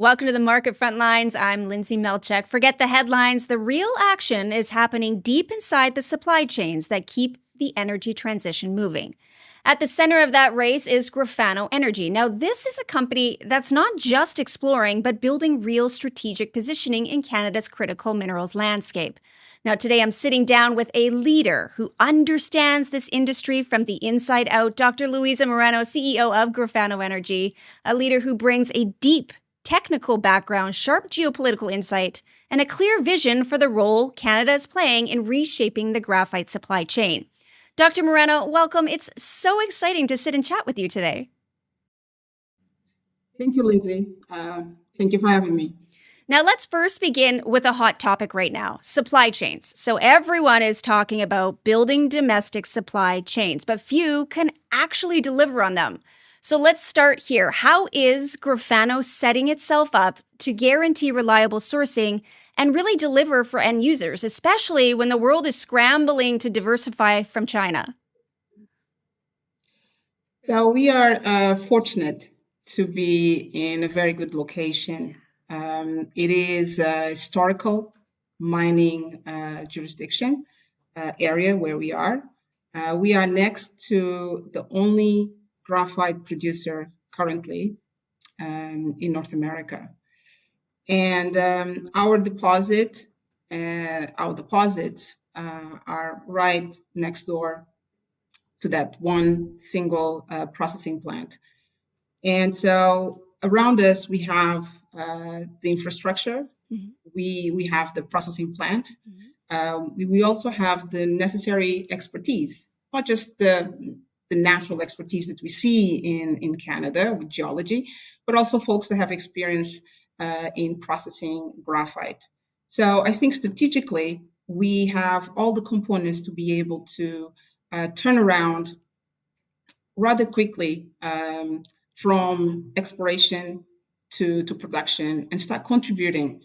Welcome to the Market Frontlines. I'm Lyndsay Malchuk. Forget the headlines. The real action is happening deep inside the supply chains that keep the energy transition moving. At the center of that race is Graphano Energy. Now, this is a company that's not just exploring, but building real strategic positioning in Canada's critical minerals landscape. Now, today I'm sitting down with a leader who understands this industry from the inside out, Dr. Luisa Moreno, CEO of Graphano Energy, a leader who brings a deep technical background, sharp geopolitical insight, and a clear vision for the role Canada is playing in reshaping the graphite supply chain. Dr. Moreno, welcome. It's so exciting to sit and chat with you today. Thank you, Lyndsay. Thank you for having me. Now, let's first begin with a hot topic right now, supply chains. So everyone is talking about building domestic supply chains, but few can actually deliver on them. So let's start here. How is Grafano setting itself up to guarantee reliable sourcing and really deliver for end users, especially when the world is scrambling to diversify from China? So we are fortunate to be in a very good location. It is a historical mining jurisdiction area where we are. We are next to the only graphite producer currently in North America. And our deposits are right next door to that one single processing plant. And so around us, we have the infrastructure, we have the processing plant, we also have the necessary expertise, not just the natural expertise that we see in Canada with geology, but also folks that have experience in processing graphite. So I think strategically, we have all the components to be able to turn around rather quickly from exploration to production and start contributing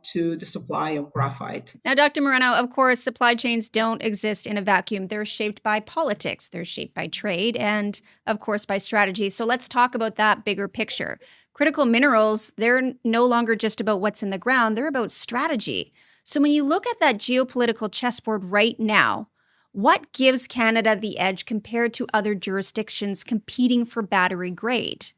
to the supply of graphite. Now, Dr. Moreno, of course, supply chains don't exist in a vacuum. They're shaped by politics, they're shaped by trade, and of course by strategy. So let's talk about that bigger picture. Critical minerals, they're no longer just about what's in the ground, they're about strategy. So when you look at that geopolitical chessboard right now, what gives Canada the edge compared to other jurisdictions competing for battery grade?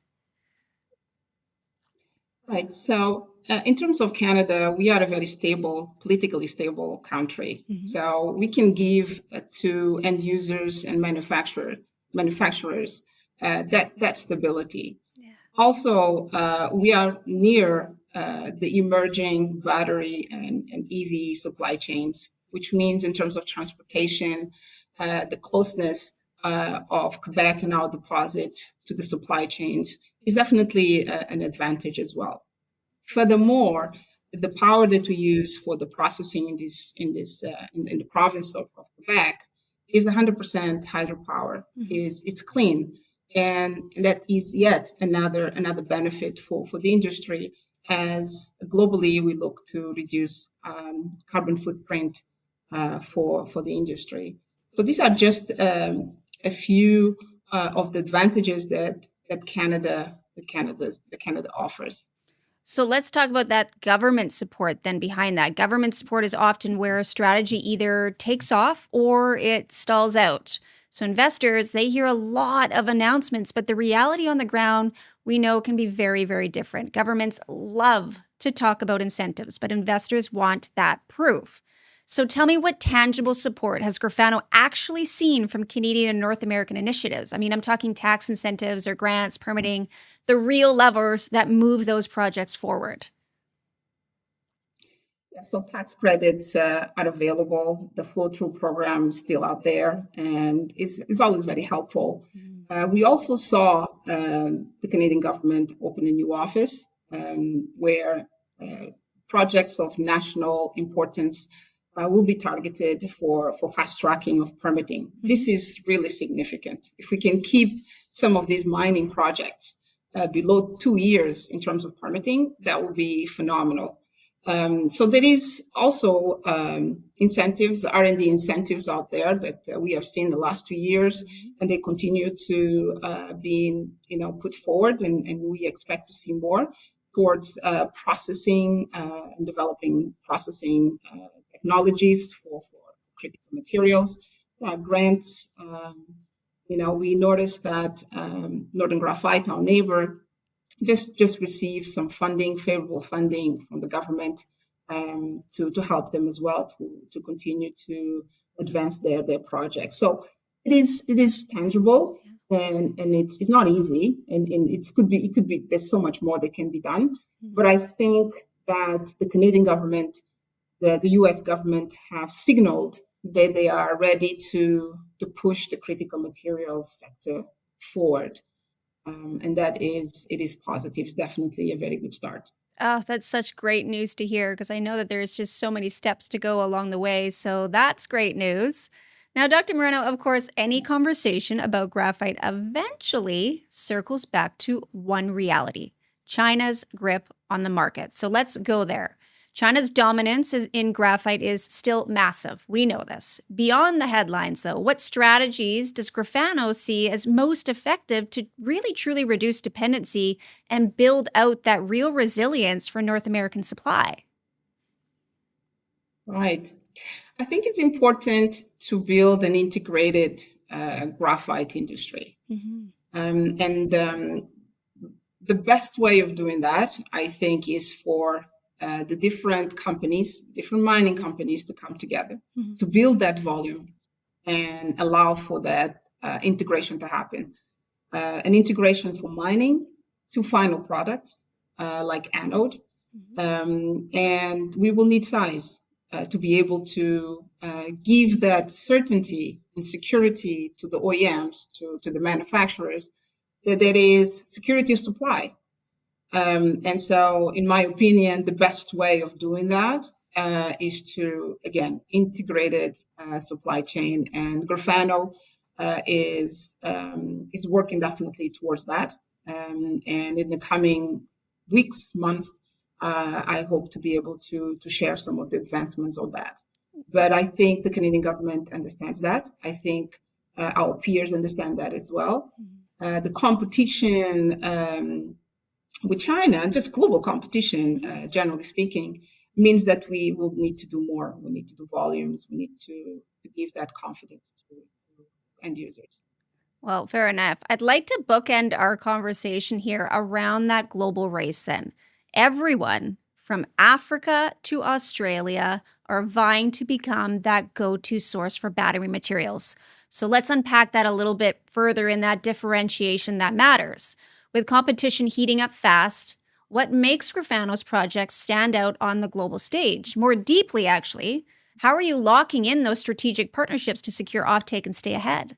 Right. So in terms of Canada, we are a very stable, politically stable country. So we can give to end users and manufacturers that stability. Yeah. Also, we are near the emerging battery and EV supply chains, which means in terms of transportation, the closeness of Quebec and our deposits to the supply chains is definitely an advantage as well. Furthermore, the power that we use for the processing in the province of Quebec is 100% hydropower. It's clean, and that is yet another benefit for the industry as globally we look to reduce carbon footprint for the industry. So these are just a few of the advantages that Canada offers. So let's talk about that government support then behind that. Government support is often where a strategy either takes off or it stalls out. So investors, they hear a lot of announcements, but the reality on the ground, we know, can be very, very different. Governments love to talk about incentives, but investors want that proof. So tell me, what tangible support has Grafano actually seen from Canadian and North American initiatives? I mean, I'm talking tax incentives or grants, permitting, the real levers that move those projects forward. Yeah, so tax credits are available. The flow-through program is still out there and is always very helpful. We also saw the Canadian government open a new office where projects of national importance will be targeted for fast tracking of permitting. This is really significant. If we can keep some of these mining projects below 2 years in terms of permitting, that will be phenomenal. So there is also incentives, R&D incentives out there that we have seen the last 2 years, and they continue to be put forward, and we expect to see more. towards processing and developing processing technologies for critical materials, grants. We noticed that Northern Graphite, our neighbor, just received some funding, favorable funding from the government to help them as well to continue to advance their project. So it is tangible, and it's not easy, and it could be there's so much more that can be done. But I think that the Canadian government, the US government have signaled that they are ready to push the critical materials sector forward. And it is positive. It's definitely a very good start. Oh, that's such great news to hear because I know that there's just so many steps to go along the way. So that's great news. Now, Dr. Moreno, of course, any conversation about graphite eventually circles back to one reality: China's grip on the market. So let's go there. China's dominance in graphite is still massive. We know this. Beyond the headlines, though, what strategies does Grafano see as most effective to really truly reduce dependency and build out that real resilience for North American supply? Right. I think it's important to build an integrated graphite industry. And the best way of doing that, I think, is for the different companies, different mining companies, to come together to build that volume and allow for that integration to happen. An integration from mining to final products like anode. And we will need size to be able to give that certainty and security to the OEMs, to the manufacturers, that there is security of supply. And so, in my opinion, the best way of doing that is to, again, integrated supply chain. And Grafano is working definitely towards that. And in the coming weeks, months, I hope to be able to share some of the advancements on that. But I think the Canadian government understands that. I think our peers understand that as well. The competition with China, and just global competition, generally speaking, means that we will need to do more. We need to do volumes. We need to give that confidence to end users. Well, fair enough. I'd like to bookend our conversation here around that global race then. Everyone from Africa to Australia are vying to become that go-to source for battery materials. So let's unpack that a little bit further in that differentiation that matters. With competition heating up fast, what makes Grafano's projects stand out on the global stage? More deeply, actually, how are you locking in those strategic partnerships to secure offtake and stay ahead?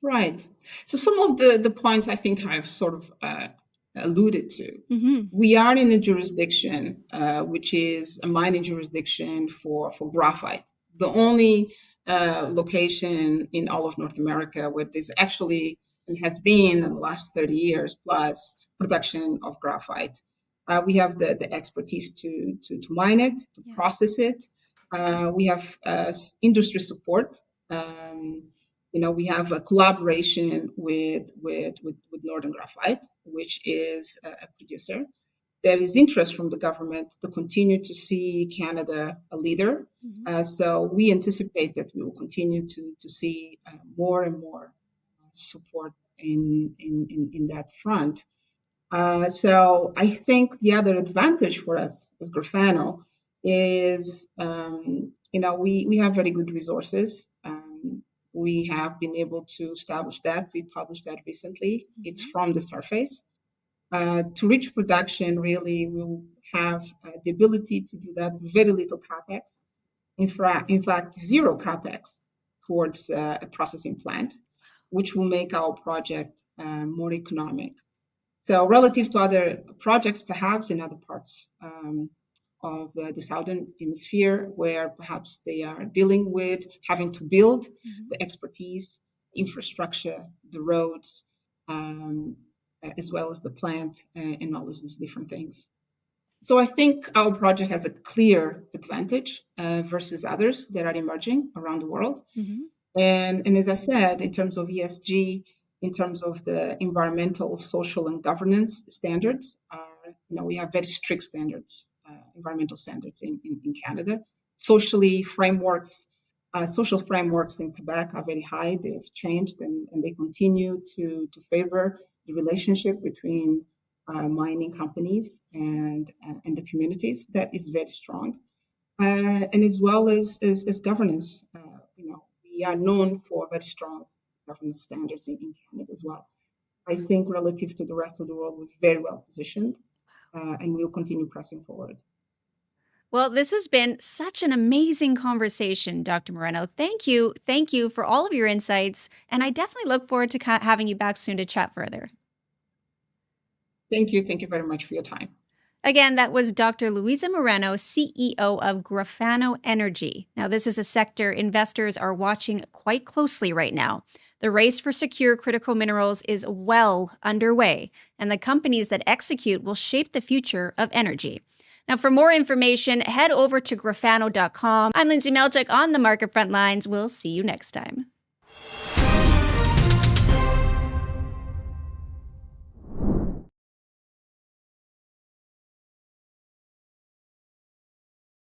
Right. So some of the points I think I've sort of alluded to. We are in a jurisdiction which is a mining jurisdiction for graphite. The only location in all of North America where there's actually and has been in the last 30 years plus production of graphite. We have the expertise to mine it, to process it. We have industry support. We have a collaboration with Northern Graphite, which is a producer. There is interest from the government to continue to see Canada a leader. So we anticipate that we will continue to see more and more support in that front. So I think the other advantage for us as Grafano is, we have very good resources. We have been able to establish that. We published that recently. It's from the surface. To reach production, really, we'll have the ability to do that with very little capex. In fact, zero capex towards a processing plant, which will make our project more economic. So relative to other projects, perhaps in other parts of the southern hemisphere, where perhaps they are dealing with having to build the expertise, infrastructure, the roads, as well as the plant and all of these different things. So I think our project has a clear advantage versus others that are emerging around the world. And as I said, in terms of ESG, in terms of the environmental, social, and governance standards. We have very strict standards, environmental standards in Canada. Social frameworks in Quebec are very high. They've changed and they continue to favor the relationship between mining companies and the communities. That is very strong. And as well as governance, we are known for very strong governance standards in Canada as well. I think relative to the rest of the world, we're very well positioned, and we'll continue pressing forward. Well, this has been such an amazing conversation, Dr. Moreno. Thank you. Thank you for all of your insights. And I definitely look forward to having you back soon to chat further. Thank you. Thank you very much for your time. Again, that was Dr. Luisa Moreno, CEO of Graphano Energy. Now, this is a sector investors are watching quite closely right now. The race for secure critical minerals is well underway, and the companies that execute will shape the future of energy. Now, for more information, head over to grafano.com. I'm Lyndsay Malchuk on the Market Front Lines. We'll see you next time.